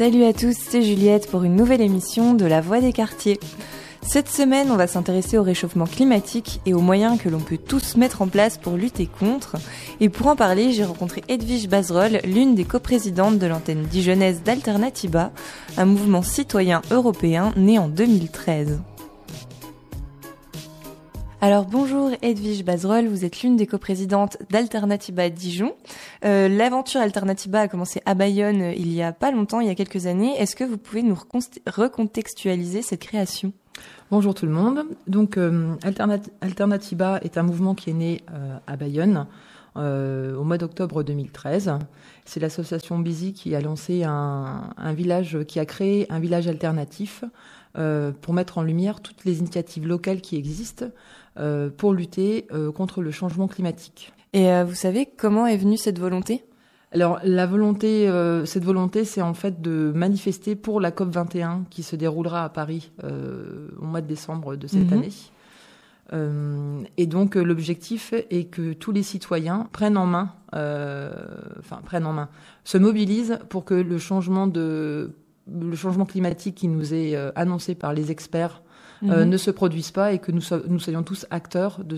Salut à tous, c'est Juliette pour une nouvelle émission de La Voix des quartiers. Cette semaine, on va s'intéresser au réchauffement climatique et aux moyens que l'on peut tous mettre en place pour lutter contre. Et pour en parler, j'ai rencontré Edwige Bazerolles, l'une des coprésidentes de l'antenne dijonnaise d'Alternativa, un mouvement citoyen européen né en 2013. Alors bonjour Edwige Bazerolles, vous êtes l'une des coprésidentes d'Alternativa Dijon. L'aventure Alternativa a commencé à Bayonne il y a pas longtemps, il y a quelques années. Est-ce que vous pouvez nous recontextualiser cette création ? Bonjour tout le monde. Donc Alternativa est un mouvement qui est né à Bayonne au mois d'octobre 2013. C'est l'association Busy qui a lancé qui a créé un village alternatif pour mettre en lumière toutes les initiatives locales qui existent pour lutter contre le changement climatique. Et vous savez comment est venue cette volonté ? Alors cette volonté, c'est en fait de manifester pour la COP21 qui se déroulera à Paris au mois de décembre de cette année. Et donc l'objectif est que tous les citoyens se mobilisent pour que le changement climatique qui nous est annoncé par les experts ne se produise pas et que nous soyons tous acteurs de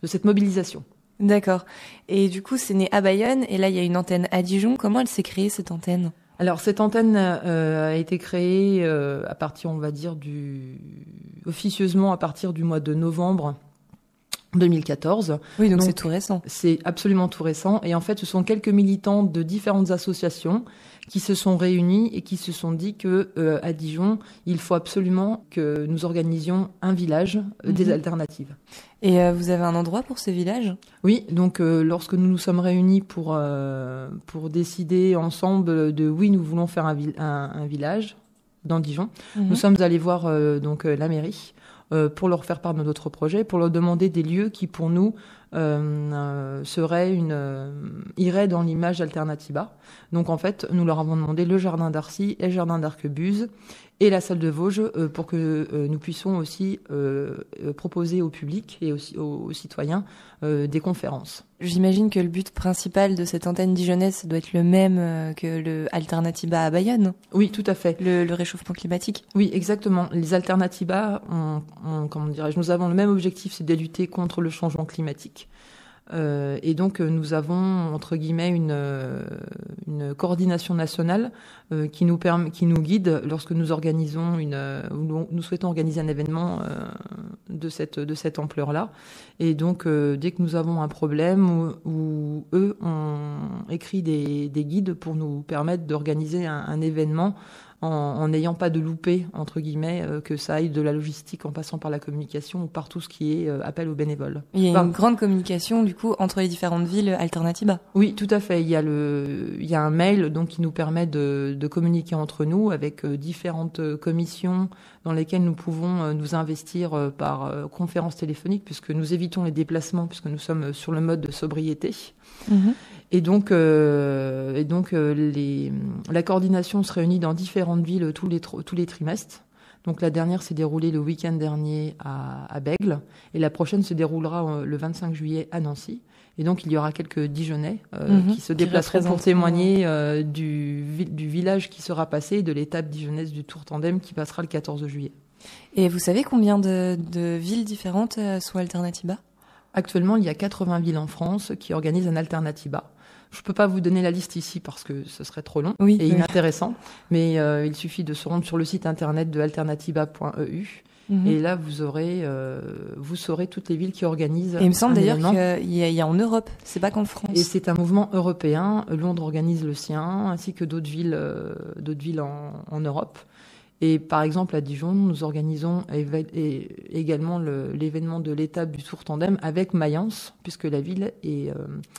cette mobilisation. D'accord. Et du coup, c'est né à Bayonne et là, il y a une antenne à Dijon. Comment elle s'est créée, cette antenne ? Alors, cette antenne a été créée à partir, on va dire, officieusement à partir du mois de novembre 2014. Oui, donc c'est tout récent. C'est absolument tout récent. Et en fait, ce sont quelques militants de différentes associations qui se sont réunis et qui se sont dit que à Dijon, il faut absolument que nous organisions un village des alternatives. Et vous avez un endroit pour ce village ? Oui, donc lorsque nous nous sommes réunis pour décider ensemble nous voulons faire un village dans Dijon, nous sommes allés voir la mairie pour leur faire part de notre projet, pour leur demander des lieux qui pour nous iraient dans l'image Alternativa. Donc en fait, nous leur avons demandé le jardin d'Arcy et le jardin d'Arquebuse et la salle de Vosges pour que nous puissions aussi proposer au public et aussi aux citoyens des conférences. J'imagine que le but principal de cette antenne dijonnaise doit être le même que le Alternativa à Bayonne. Oui, tout à fait. Le réchauffement climatique. Oui, exactement. Les Alternativa nous avons le même objectif, c'est de lutter contre le changement climatique. Et donc nous avons entre guillemets une coordination nationale qui nous guide lorsque nous souhaitons organiser un événement de cette ampleur-là. Et donc dès que nous avons un problème où eux ont écrit des guides pour nous permettre d'organiser un événement en n'ayant pas de loupé, entre guillemets, que ça aille de la logistique en passant par la communication ou par tout ce qui est appel aux bénévoles. Il y a une grande communication, du coup, entre les différentes villes Alternativa. Oui, tout à fait. Il y a un mail donc qui nous permet de communiquer entre nous avec différentes commissions dans lesquelles nous pouvons nous investir par conférence téléphonique puisque nous évitons les déplacements puisque nous sommes sur le mode de sobriété. Et donc la coordination se réunit dans différentes villes tous les trimestres. Donc la dernière s'est déroulée le week-end dernier à Bègles et la prochaine se déroulera le 25 juillet à Nancy. Et donc il y aura quelques Dijonnais qui se déplaceront pour témoigner du village qui sera passé et de l'étape dijonnaise du Tour Tandem qui passera le 14 juillet. Et vous savez combien de villes différentes sont Alternativa ? Actuellement, il y a 80 villes en France qui organisent un Alternativa. Je ne peux pas vous donner la liste ici parce que ce serait trop long et inintéressant, mais il suffit de se rendre sur le site internet de alternativa.eu et là vous saurez toutes les villes qui organisent. Et il me semble d'ailleurs qu'il y a en Europe, c'est pas qu'en France. Et c'est un mouvement européen. Londres organise le sien, ainsi que d'autres villes en Europe. Et par exemple, à Dijon, nous organisons également l'événement de l'étape du Tour Tandem avec Mayence, puisque la ville est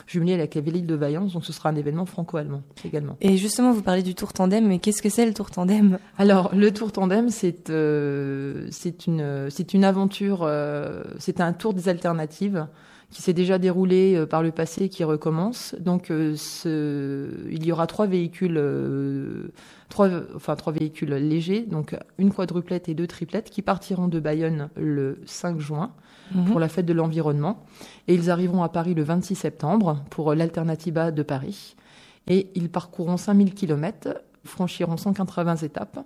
jumelée avec la ville de Vayence, donc ce sera un événement franco-allemand également. Et justement, vous parlez du Tour Tandem, mais qu'est-ce que c'est le Tour Tandem ? Alors, le Tour Tandem, c'est une aventure, c'est un tour des alternatives qui s'est déjà déroulé par le passé et qui recommence. Donc, il y aura trois véhicules légers, donc une quadruplette et deux triplettes qui partiront de Bayonne le 5 juin pour la fête de l'environnement. Et ils arriveront à Paris le 26 septembre pour l'Alternativa de Paris. et ils parcourront 5000 km, franchiront 180 étapes.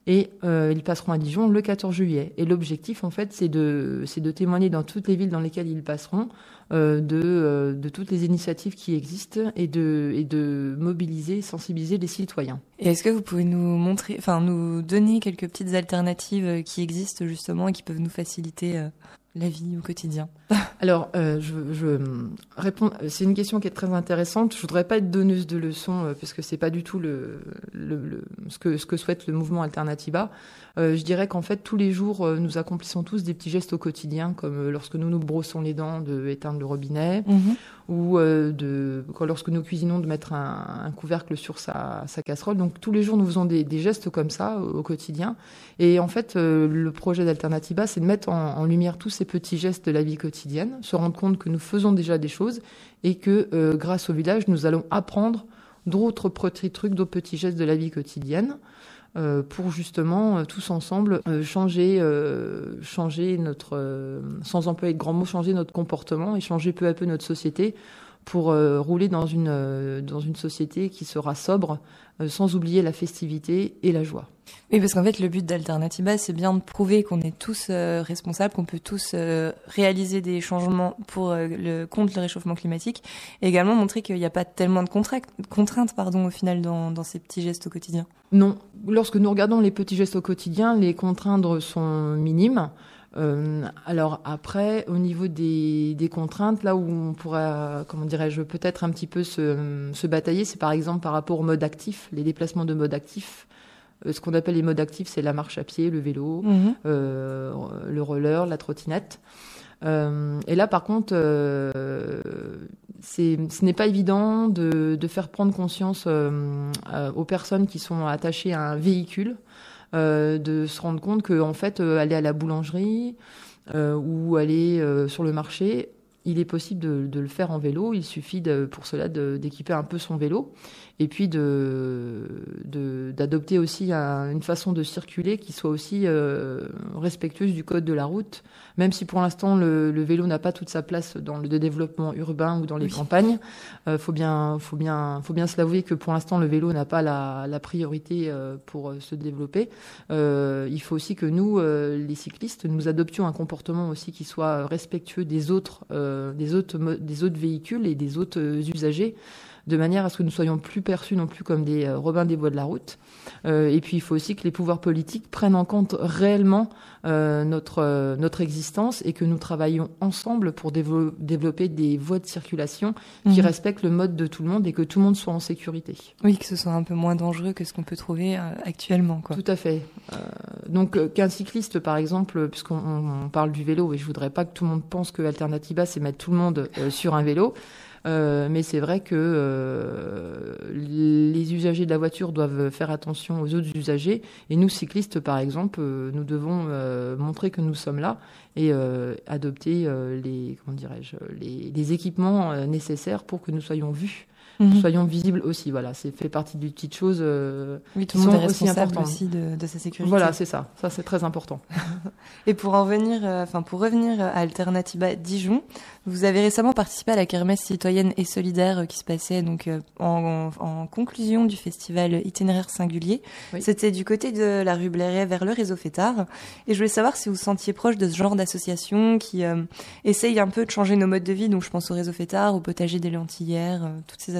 Et ils passeront à Dijon le 14 juillet. Et l'objectif, en fait, c'est de témoigner dans toutes les villes dans lesquelles ils passeront de toutes les initiatives qui existent et de mobiliser, sensibiliser les citoyens. Et est-ce que vous pouvez nous donner quelques petites alternatives qui existent justement et qui peuvent nous faciliter la vie au quotidien? Alors, je réponds. C'est une question qui est très intéressante. Je voudrais pas être donneuse de leçons parce que c'est pas du tout ce que souhaite le mouvement Alternatiba. Je dirais qu'en fait, tous les jours, nous accomplissons tous des petits gestes au quotidien, comme lorsque nous nous brossons les dents, d'éteindre le robinet, ou lorsque nous cuisinons, de mettre un couvercle sur sa casserole. Donc, tous les jours, nous faisons des gestes comme ça au quotidien. Et en fait, le projet d'Alternatiba, c'est de mettre en lumière tous ces petits gestes de la vie quotidienne, se rendre compte que nous faisons déjà des choses et que grâce au village, nous allons apprendre d'autres petits trucs, d'autres petits gestes de la vie quotidienne pour justement tous ensemble changer notre, sans employer de grands mots, changer notre comportement et changer peu à peu notre société pour rouler dans une société qui sera sobre, sans oublier la festivité et la joie. Oui, parce qu'en fait, le but d'Alternatiba, c'est bien de prouver qu'on est tous responsables, qu'on peut tous réaliser des changements contre le réchauffement climatique, et également montrer qu'il n'y a pas tellement de contraintes au final, dans ces petits gestes au quotidien. Non. Lorsque nous regardons les petits gestes au quotidien, les contraintes sont minimes. Alors après, au niveau des contraintes, là où on pourrait, peut-être un petit peu se batailler, c'est par exemple par rapport au mode actif, les déplacements de mode actif. Ce qu'on appelle les modes actifs, c'est la marche à pied, le vélo, le roller, la trottinette. Et là, par contre, ce n'est pas évident de faire prendre conscience aux personnes qui sont attachées à un véhicule, de se rendre compte qu'en fait, aller à la boulangerie ou aller sur le marché, il est possible de le faire en vélo. Il suffit pour cela d'équiper un peu son vélo et puis d'adopter aussi une façon de circuler qui soit aussi respectueuse du code de la route. Même si pour l'instant le vélo n'a pas toute sa place dans le développement urbain ou dans les campagnes, faut bien se l'avouer que pour l'instant le vélo n'a pas la priorité pour se développer. Il faut aussi que nous, les cyclistes, nous adoptions un comportement aussi qui soit respectueux des autres véhicules et des autres usagers, de manière à ce que nous soyons plus perçus non plus comme des Robins des Bois de la route. Et puis il faut aussi que les pouvoirs politiques prennent en compte réellement notre existence et que nous travaillions ensemble pour développer des voies de circulation qui respectent le mode de tout le monde et que tout le monde soit en sécurité. Oui, que ce soit un peu moins dangereux que ce qu'on peut trouver actuellement, quoi. Tout à fait. Donc qu'un cycliste, par exemple, puisqu'on parle du vélo, et je voudrais pas que tout le monde pense que Alternatiba, c'est mettre tout le monde sur un vélo. Mais c'est vrai que les usagers de la voiture doivent faire attention aux autres usagers. Et nous, cyclistes, par exemple, nous devons montrer que nous sommes là et adopter les équipements nécessaires pour que nous soyons vus. Nous soyons visibles aussi. Voilà, c'est fait partie des petites choses oui, tout qui le monde sont est responsable aussi importantes. de sa sécurité. Voilà, c'est ça. Ça, c'est très important. Et pour revenir à Alternatiba Dijon, vous avez récemment participé à la kermesse citoyenne et solidaire qui se passait donc en conclusion du festival Itinéraire singulier. Oui. C'était du côté de la rue Blériot vers le réseau Fêtard. Et je voulais savoir si vous vous sentiez proche de ce genre d'association qui essaye un peu de changer nos modes de vie. Donc je pense au réseau Fêtard, au potager des Lentillères, toutes ces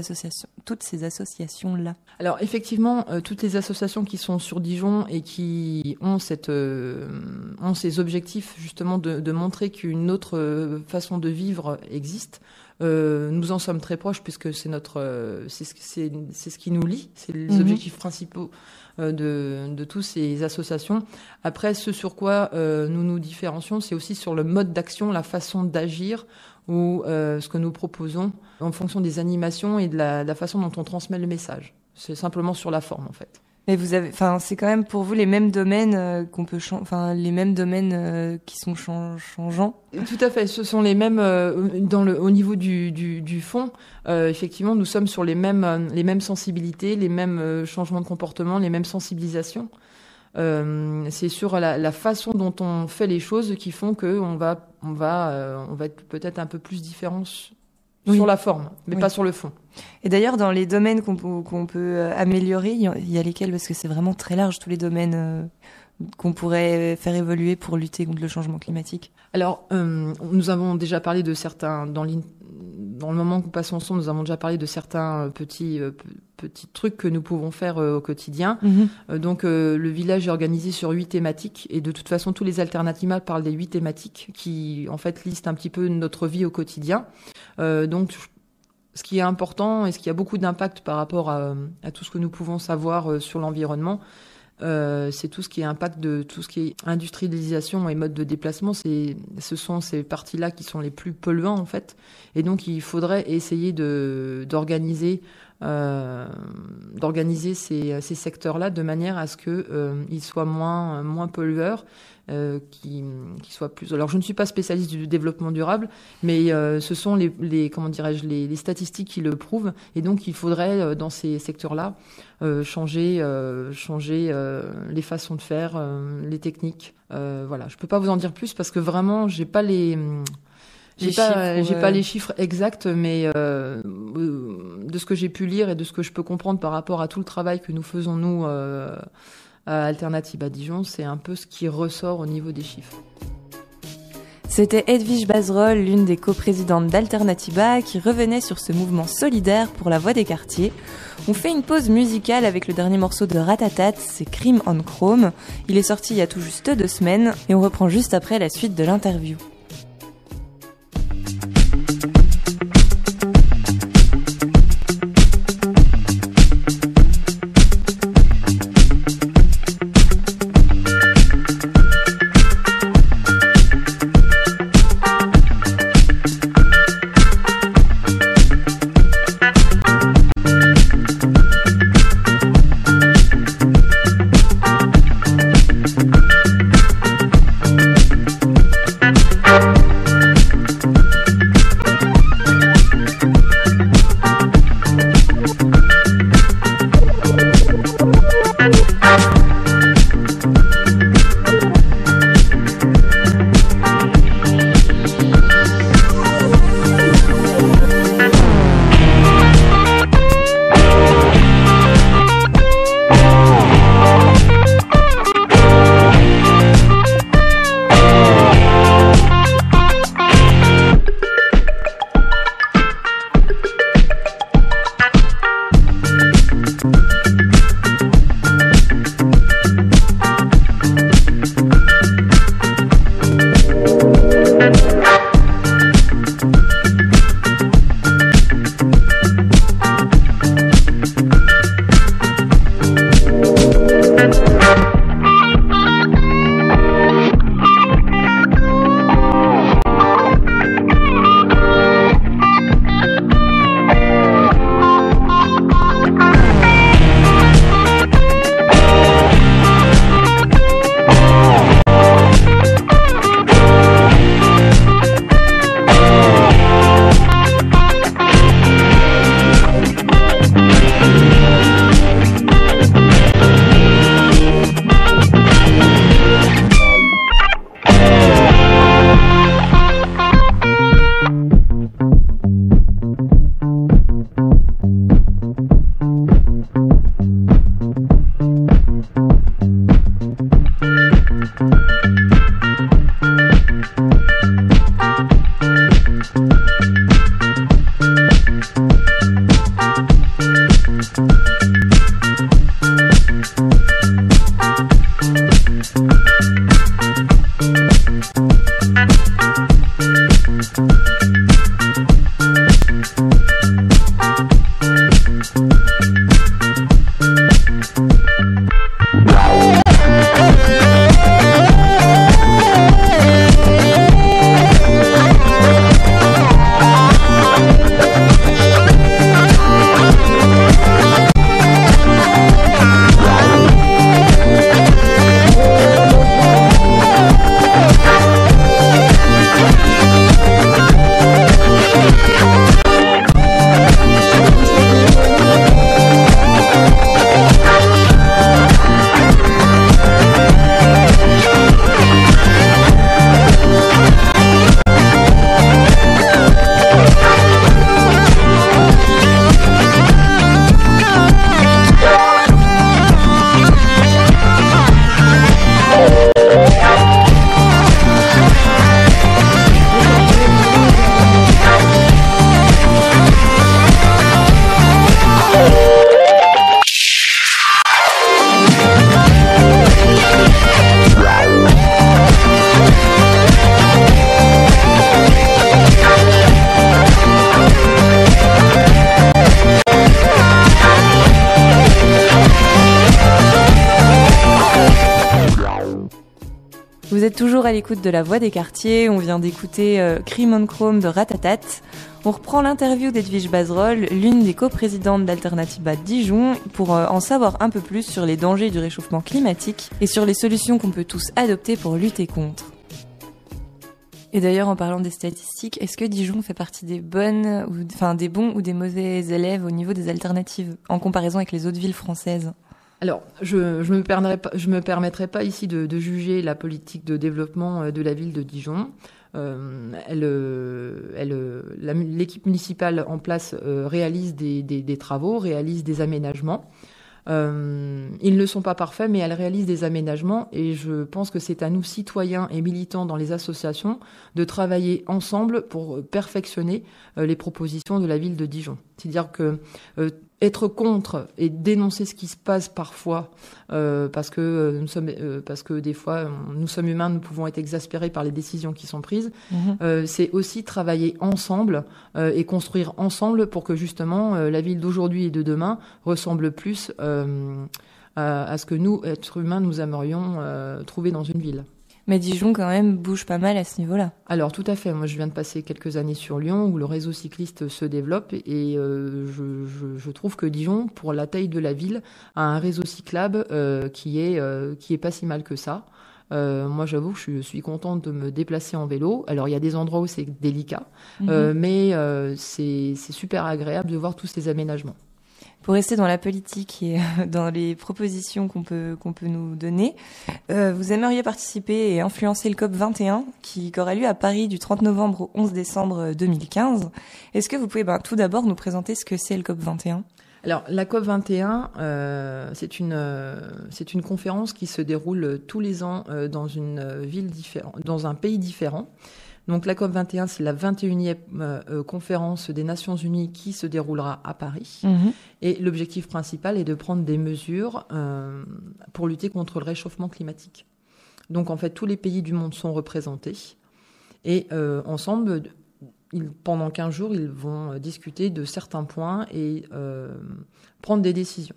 associations-là. Alors effectivement, toutes les associations qui sont sur Dijon et qui ont ces objectifs justement de montrer qu'une autre façon de vivre existe, nous en sommes très proches puisque c'est ce qui nous lie, c'est les objectifs principaux de toutes ces associations. Après, ce sur quoi nous nous différencions, c'est aussi sur le mode d'action, la façon d'agir ou ce que nous proposons en fonction des animations et de la façon dont on transmet le message. C'est simplement sur la forme, en fait. Mais c'est quand même pour vous les mêmes domaines les mêmes domaines qui sont changeants. Tout à fait. Ce sont les mêmes au niveau du fond. Effectivement, nous sommes sur les mêmes sensibilités, les mêmes changements de comportement, les mêmes sensibilisations. C'est sur la façon dont on fait les choses qui font que on va être peut-être un peu plus différents sur la forme, mais pas sur le fond. Et d'ailleurs, dans les domaines qu'on peut améliorer, il y a lesquels? Parce que c'est vraiment très large, tous les domaines qu'on pourrait faire évoluer pour lutter contre le changement climatique. Alors, nous avons déjà parlé de certains, dans le moment que nous passons ensemble, nous avons déjà parlé de certains petits trucs que nous pouvons faire au quotidien. Donc, le village est organisé sur 8 thématiques, et de toute façon, tous les Alternatiba parlent des 8 thématiques qui, en fait, listent un petit peu notre vie au quotidien. Donc, ce qui est important et ce qui a beaucoup d'impact par rapport à tout ce que nous pouvons savoir sur l'environnement, c'est tout ce qui est impact de tout ce qui est industrialisation et mode de déplacement. Ce sont ces parties-là qui sont les plus polluants, en fait. Et donc, il faudrait essayer d'organiser ces secteurs-là de manière à ce qu'ils soient moins pollueurs, qui soient plus. Alors, je ne suis pas spécialiste du développement durable, mais ce sont les statistiques qui le prouvent. Et donc, il faudrait dans ces secteurs-là changer les façons de faire, les techniques. Voilà, je peux pas vous en dire plus parce que vraiment, j'ai pas les chiffres exacts, mais de ce que j'ai pu lire et de ce que je peux comprendre par rapport à tout le travail que nous faisons, nous, à Alternatiba Dijon, c'est un peu ce qui ressort au niveau des chiffres. C'était Edwige Bazerolles, l'une des coprésidentes d'Alternatiba, qui revenait sur ce mouvement solidaire pour la voix des quartiers. On fait une pause musicale avec le dernier morceau de Ratatat, c'est Crime on Chrome. Il est sorti il y a tout juste 2 semaines, et on reprend juste après la suite de l'interview. Vous êtes toujours à l'écoute de La Voix des Quartiers. On vient d'écouter Crime on Chrome de Ratatat. On reprend l'interview d'Edwige Bazerolles, l'une des coprésidentes d'Alternativa Dijon, pour en savoir un peu plus sur les dangers du réchauffement climatique et sur les solutions qu'on peut tous adopter pour lutter contre. Et d'ailleurs, en parlant des statistiques, est-ce que Dijon fait partie des bons ou des mauvais élèves au niveau des alternatives, en comparaison avec les autres villes françaises ? Alors, je me permettrai pas ici de juger la politique de développement de la ville de Dijon. L'équipe municipale en place réalise des travaux, réalise des aménagements. Ils ne sont pas parfaits, mais elle réalise des aménagements et je pense que c'est à nous, citoyens et militants dans les associations, de travailler ensemble pour perfectionner les propositions de la ville de Dijon. C'est-à-dire que être contre et dénoncer ce qui se passe parfois, parce que des fois nous sommes humains, nous pouvons être exaspérés par les décisions qui sont prises. C'est aussi travailler ensemble et construire ensemble pour que justement la ville d'aujourd'hui et de demain ressemble plus à ce que nous, êtres humains, nous aimerions trouver dans une ville. Mais Dijon, quand même, bouge pas mal à ce niveau-là. Alors, tout à fait. Moi, je viens de passer quelques années sur Lyon, où le réseau cycliste se développe. Et je trouve que Dijon, pour la taille de la ville, a un réseau cyclable qui est pas si mal que ça. Moi, j'avoue que je suis contente de me déplacer en vélo. Alors, il y a des endroits où c'est délicat, mais c'est super agréable de voir tous ces aménagements. Pour rester dans la politique et dans les propositions qu'on peut nous donner, vous aimeriez participer et influencer le COP21 qui aura lieu à Paris du 30 novembre au 11 décembre 2015. Est-ce que vous pouvez tout d'abord nous présenter ce que c'est le COP21 ? Alors, la COP21, c'est une conférence qui se déroule tous les ans dans une ville différente, dans un pays différent. Donc la COP21, c'est la 21e conférence des Nations Unies qui se déroulera à Paris. Et l'objectif principal est de prendre des mesures pour lutter contre le réchauffement climatique. Donc en fait, tous les pays du monde sont représentés. Et ensemble, pendant 15 jours, ils vont discuter de certains points et prendre des décisions.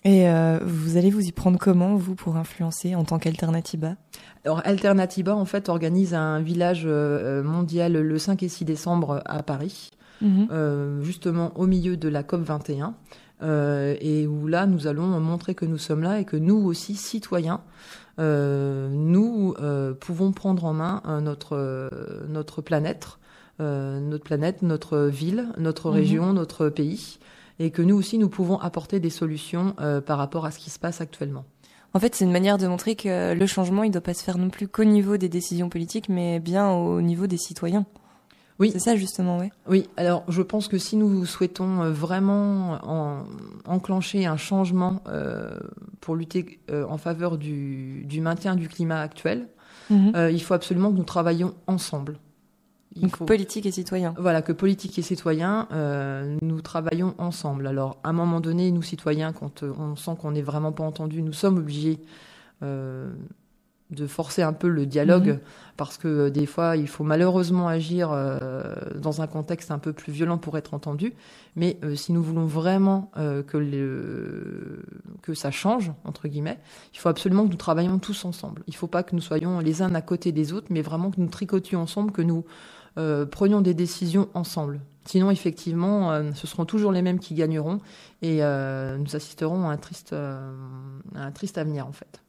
Et vous allez vous y prendre comment, vous, pour influencer en tant qu'Alternativa ? Alors, Alternativa, en fait, organise un village mondial le 5 et 6 décembre à Paris, justement au milieu de la COP21, et où là, nous allons montrer que nous sommes là et que nous aussi, citoyens, nous pouvons prendre en main notre planète, notre ville, notre région, notre pays, et que nous aussi, nous pouvons apporter des solutions par rapport à ce qui se passe actuellement. En fait, c'est une manière de montrer que le changement, il ne doit pas se faire non plus qu'au niveau des décisions politiques, mais bien au niveau des citoyens. Oui. C'est ça, justement, oui. Oui, alors je pense que si nous souhaitons vraiment enclencher un changement pour lutter en faveur du maintien du climat actuel, il faut absolument que nous travaillions ensemble. Donc politique et citoyen. Voilà, que politique et citoyens, nous travaillons ensemble. Alors, à un moment donné, nous citoyens, quand on sent qu'on n'est vraiment pas entendu, nous sommes obligés de forcer un peu le dialogue, parce que des fois, il faut malheureusement agir dans un contexte un peu plus violent pour être entendu. Mais si nous voulons vraiment que ça change, entre guillemets, il faut absolument que nous travaillions tous ensemble. Il ne faut pas que nous soyons les uns à côté des autres, mais vraiment que nous tricotions ensemble, que nous prenions des décisions ensemble. Sinon, effectivement, ce seront toujours les mêmes qui gagneront et nous assisterons à un triste avenir, en fait.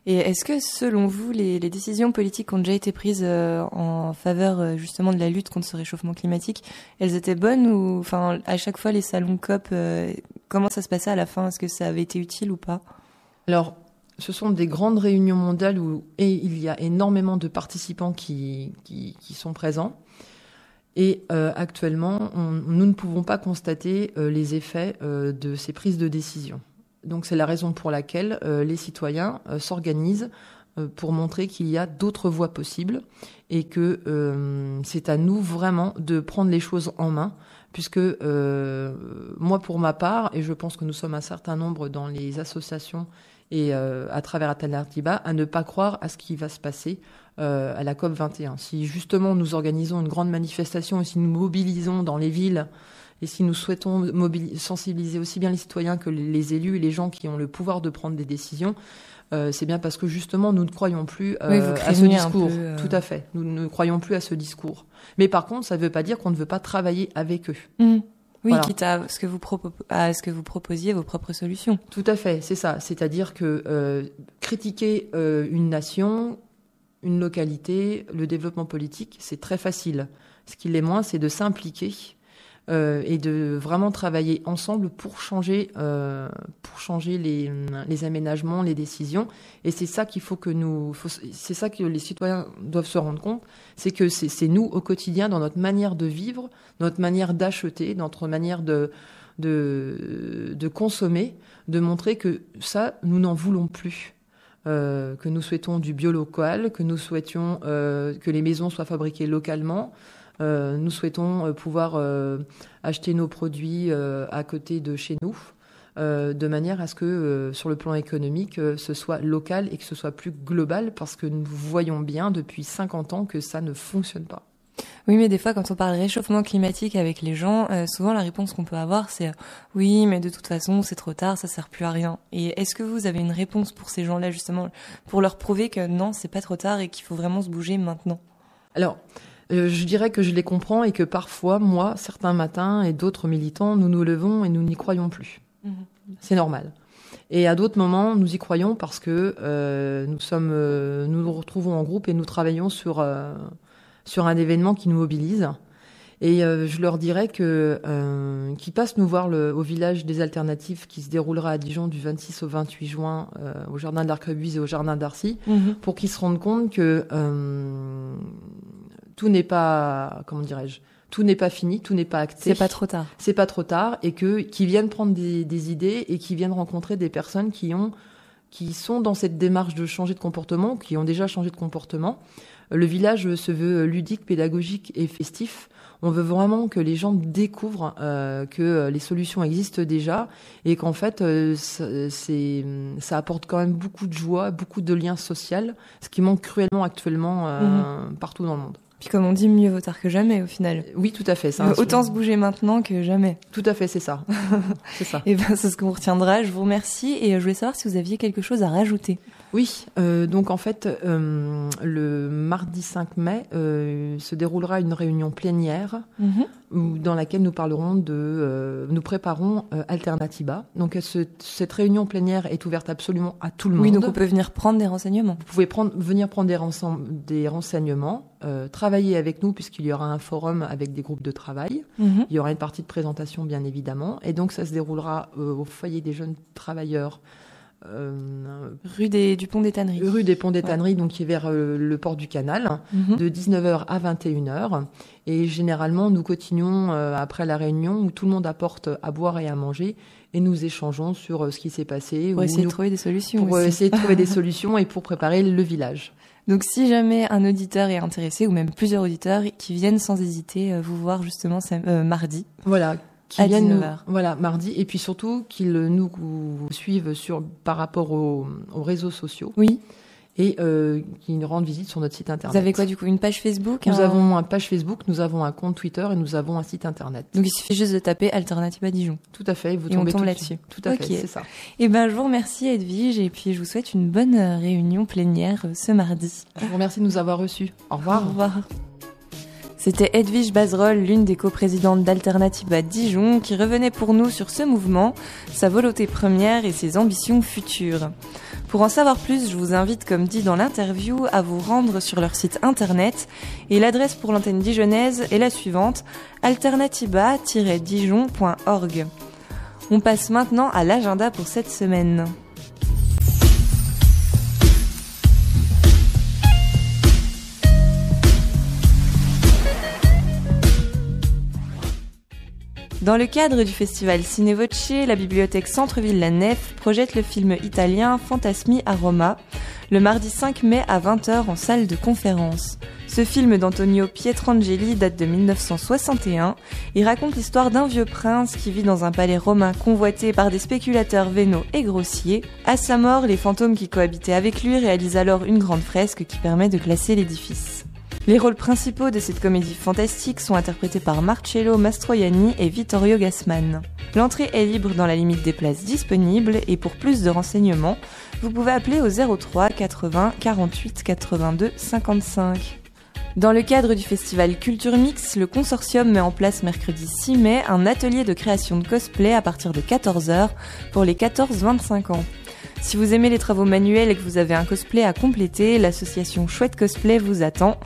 Et est-ce que, selon vous, les décisions politiques qui ont déjà été prises en faveur justement de la lutte contre ce réchauffement climatique, elles étaient bonnes ou, enfin, à chaque fois les salons COP, comment ça se passait à la fin ? Est-ce que ça avait été utile ou pas ? Alors, ce sont des grandes réunions mondiales où il y a énormément de participants qui sont présents. Et actuellement, nous ne pouvons pas constater les effets de ces prises de décision. Donc c'est la raison pour laquelle les citoyens s'organisent pour montrer qu'il y a d'autres voies possibles et que c'est à nous vraiment de prendre les choses en main, puisque moi pour ma part, et je pense que nous sommes un certain nombre dans les associations et à travers Alternativa, à ne pas croire à ce qui va se passer à la COP21. Si justement nous organisons une grande manifestation et si nous mobilisons dans les villes Et si nous souhaitons sensibiliser aussi bien les citoyens que les élus et les gens qui ont le pouvoir de prendre des décisions, c'est bien parce que justement nous ne croyons plus à ce discours. Tout à fait, nous ne croyons plus à ce discours. Mais par contre, ça ne veut pas dire qu'on ne veut pas travailler avec eux. Oui, voilà. Quitte à ce que vous proposiez vos propres solutions. Tout à fait, c'est ça. C'est-à-dire que critiquer une nation, une localité, le développement politique, c'est très facile. Ce qui l'est moins, c'est de s'impliquer et de vraiment travailler ensemble pour changer les aménagements, les décisions. Et c'est ça qu'il faut que c'est ça que les citoyens doivent se rendre compte, c'est que c'est nous au quotidien, dans notre manière de vivre, notre manière d'acheter, notre manière de consommer, de montrer que ça, nous n'en voulons plus. Que nous souhaitons du bio local, que nous souhaitions que les maisons soient fabriquées localement. Nous souhaitons pouvoir acheter nos produits à côté de chez nous, de manière à ce que, sur le plan économique, ce soit local et que ce soit plus global, parce que nous voyons bien depuis 50 ans que ça ne fonctionne pas. Oui, mais des fois, quand on parle réchauffement climatique avec les gens, souvent la réponse qu'on peut avoir, c'est oui, mais de toute façon, c'est trop tard, ça sert plus à rien. Et est-ce que vous avez une réponse pour ces gens-là, justement, pour leur prouver que non, c'est pas trop tard et qu'il faut vraiment se bouger maintenant? Alors, je dirais que je les comprends et que parfois, moi, certains matins et d'autres militants, nous nous levons et nous n'y croyons plus. C'est normal. Et à d'autres moments, nous y croyons parce que nous retrouvons en groupe et nous travaillons sur un événement qui nous mobilise. Et je leur dirais qu'ils passent nous voir au village des alternatives qui se déroulera à Dijon du 26 au 28 juin au jardin de l'Arquebuse et au jardin d'Arcy, pour qu'ils se rendent compte que tout n'est pas, tout n'est pas fini, tout n'est pas acté. C'est pas trop tard. C'est pas trop tard, et qui viennent prendre des idées et qui viennent rencontrer des personnes qui sont dans cette démarche de changer de comportement, qui ont déjà changé de comportement. Le village se veut ludique, pédagogique et festif. On veut vraiment que les gens découvrent que les solutions existent déjà et qu'en fait, ça apporte quand même beaucoup de joie, beaucoup de liens sociaux, ce qui manque cruellement actuellement partout dans le monde. Puis comme on dit, mieux vaut tard que jamais au final. Oui, tout à fait. Autant se bouger maintenant que jamais. Tout à fait, c'est ça. C'est ça. Et ben, c'est ce qu'on retiendra. Je vous remercie et je voulais savoir si vous aviez quelque chose à rajouter. Oui, donc en fait, le mardi 5 mai se déroulera une réunion plénière dans laquelle nous préparons Alternatiba. Donc cette réunion plénière est ouverte absolument à tout le monde. Oui, donc on peut venir prendre des renseignements. Vous pouvez venir prendre des renseignements, travailler avec nous puisqu'il y aura un forum avec des groupes de travail. Il y aura une partie de présentation bien évidemment, et donc ça se déroulera au foyer des jeunes travailleurs. Rue du Pont des Tanneries. Rue des Ponts des Tanneries, donc qui est vers le port du Canal, de 19h à 21h. Et généralement, nous continuons après la réunion où tout le monde apporte à boire et à manger et nous échangeons sur ce qui s'est passé. Pour essayer de trouver des solutions. Pour essayer de trouver des solutions et pour préparer le village. Donc si jamais un auditeur est intéressé, ou même plusieurs auditeurs qui viennent sans hésiter vous voir justement mardi. Voilà. Qui viennent mardi, et puis surtout qu'ils nous suivent par rapport aux réseaux sociaux. Oui. Et qu'ils rendent visite sur notre site internet. Vous avez quoi du coup, une page Facebook? Nous avons une page Facebook, nous avons un compte Twitter et nous avons un site internet. Donc il suffit juste de taper Alternatiba Dijon. Tout à fait, on tombe là-dessus. Tout à fait, c'est ça. Et ben je vous remercie Edwige et puis je vous souhaite une bonne réunion plénière ce mardi. Je vous remercie de nous avoir reçus. Au revoir. Au revoir. C'était Edwige Bazerolles, l'une des coprésidentes d'Alternatiba Dijon, qui revenait pour nous sur ce mouvement, sa volonté première et ses ambitions futures. Pour en savoir plus, je vous invite, comme dit dans l'interview, à vous rendre sur leur site internet, et l'adresse pour l'antenne dijonnaise est la suivante, alternatiba-dijon.org. On passe maintenant à l'agenda pour cette semaine. Dans le cadre du festival Cinevoce, la bibliothèque Centre-Ville La Nef projette le film italien Fantasmi a Roma, le mardi 5 mai à 20h en salle de conférence. Ce film d'Antonio Pietrangeli date de 1961. Il raconte l'histoire d'un vieux prince qui vit dans un palais romain convoité par des spéculateurs vénaux et grossiers. À sa mort, les fantômes qui cohabitaient avec lui réalisent alors une grande fresque qui permet de classer l'édifice. Les rôles principaux de cette comédie fantastique sont interprétés par Marcello Mastroianni et Vittorio Gassman. L'entrée est libre dans la limite des places disponibles et pour plus de renseignements, vous pouvez appeler au 03 80 48 82 55. Dans le cadre du festival Culture Mix, le consortium met en place mercredi 6 mai un atelier de création de cosplay à partir de 14h pour les 14-25 ans. Si vous aimez les travaux manuels et que vous avez un cosplay à compléter, l'association Chouette Cosplay vous attend.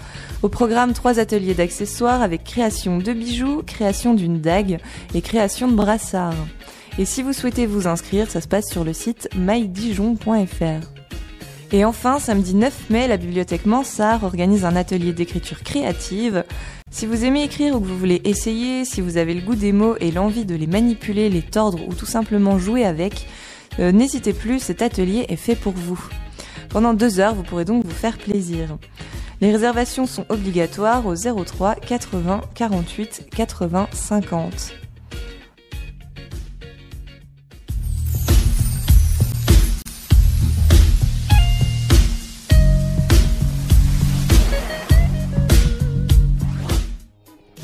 Au programme, 3 ateliers d'accessoires avec création de bijoux, création d'une dague et création de brassards. Et si vous souhaitez vous inscrire, ça se passe sur le site mydijon.fr. Et enfin, samedi 9 mai, la bibliothèque Mansart organise un atelier d'écriture créative. Si vous aimez écrire ou que vous voulez essayer, si vous avez le goût des mots et l'envie de les manipuler, les tordre ou tout simplement jouer avec, n'hésitez plus, cet atelier est fait pour vous. Pendant 2 heures, vous pourrez donc vous faire plaisir. Les réservations sont obligatoires au 03 80 48 80 50.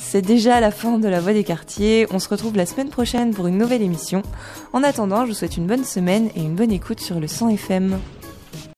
C'est déjà la fin de La Voix des Quartiers. On se retrouve la semaine prochaine pour une nouvelle émission. En attendant, je vous souhaite une bonne semaine et une bonne écoute sur le 100 FM.